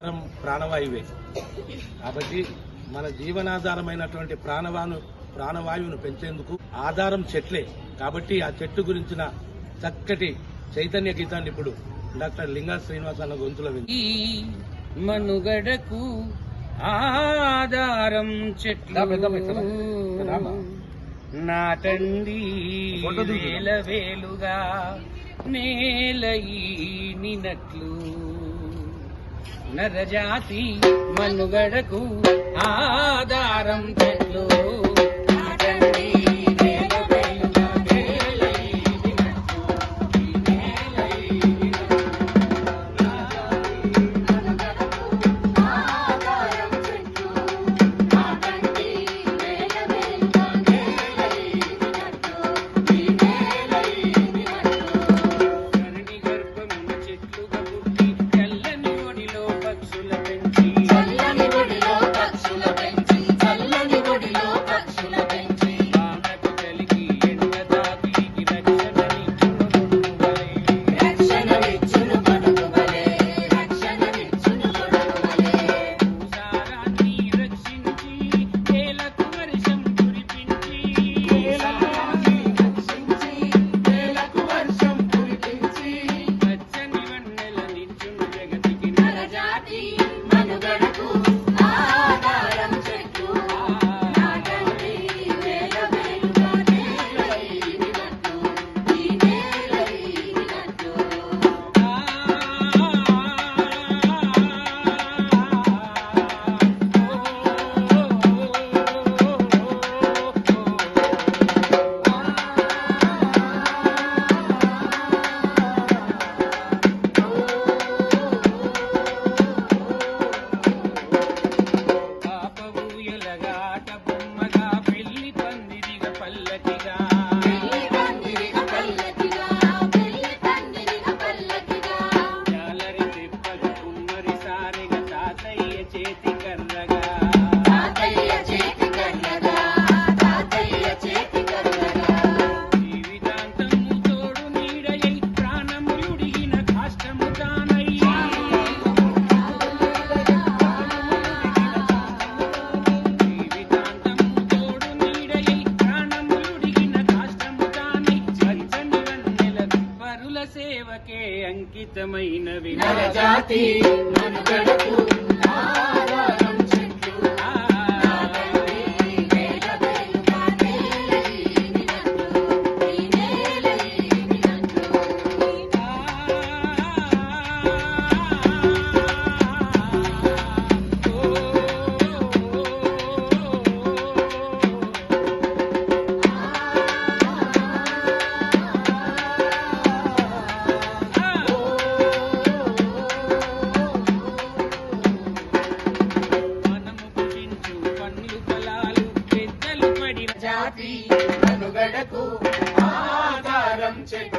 ప్రాణవాయువే కాబట్టి మన జీవనాధారమైనటువంటి ప్రాణవాయువును పెంచేందుకు ఆధారం చెట్లే కాబట్టి ఆ చెట్టు గురించిన చక్కటి చైతన్య గీతాన్ని ఇప్పుడు డాక్టర్ లింగా శ్రీనివాస్ అన్న గొంతులో విని మనుగడకు ఆధారం చెట్లు నాటండి వేల వేలుగా నేల ఈనినట్లు నరజాతి మనుగడకు ఆధారం చెట్లు నాటండి వేల వేలుగా నేల ఈనినట్లు నేల ఈనినట్లు మనుగడకు ఆధారం చెట్లు నాటండి వేల వేలుగా నేల ఈనినట్లు నేల ఈనినట్లు ధరణి గర్భమున చెట్లుగా పుట్టి చల్లని ఒడిలో పక్షుల పెంచి చల్లని ఒడిలో పక్షుల పెంచి చల్లని ఒడిలో పక్షుల పెంచి వానకు కలిగి ఎండ దాటికి రక్షణనిచ్చును పడుకువలే రక్షణనిచ్చును పడుకువలే భూసారాన్ని రక్షించి నేలకు వర్షం కురిపించి నేలకు వర్షం కురిపించి పచ్చని వన్నెలనిచ్చును జగతికి నరజాతి మనుగడకు ఆధారం చెట్లు నాటండి వేల వేలుగా నేల ఈనినట్లు ఈ నేల ఈనినట్లు పాపవూయలగాట బొమ్మగా పెళ్లి పందిరిగా పల్లకిగా పెళ్లి పందిరిగా పల్లకిగా పెళ్లి పందిరిగా పల్లకిగా జాలరి తిప్పలు కుమ్మరి సారిగా తాతయ్య చేతి కర్రగా తాతయ్య చేతి కర్రగా తాతయ్య చేతి కర్రగా జీవితాంతము తోడు నీడయై ప్రాణము యుడిగిన కాష్టము తానై జీవితాంతము తోడు నీడయై ప్రాణము యుడిగిన కాష్టము తానై స్వచ్ఛని వన్నెల పరుల సేవకే అంకితమైనవి నరజాతి మనుగడకు ఆధారం చెట్లు నాటండి వేల వేలుగా నేల ఈనినట్లు ఈ నేల ఈనినట్లు మనము పుట్టించు పన్నులు ఫలాలు పెద్దలు పడిన జాతి మనుగడకు ఆధారం చెట్లు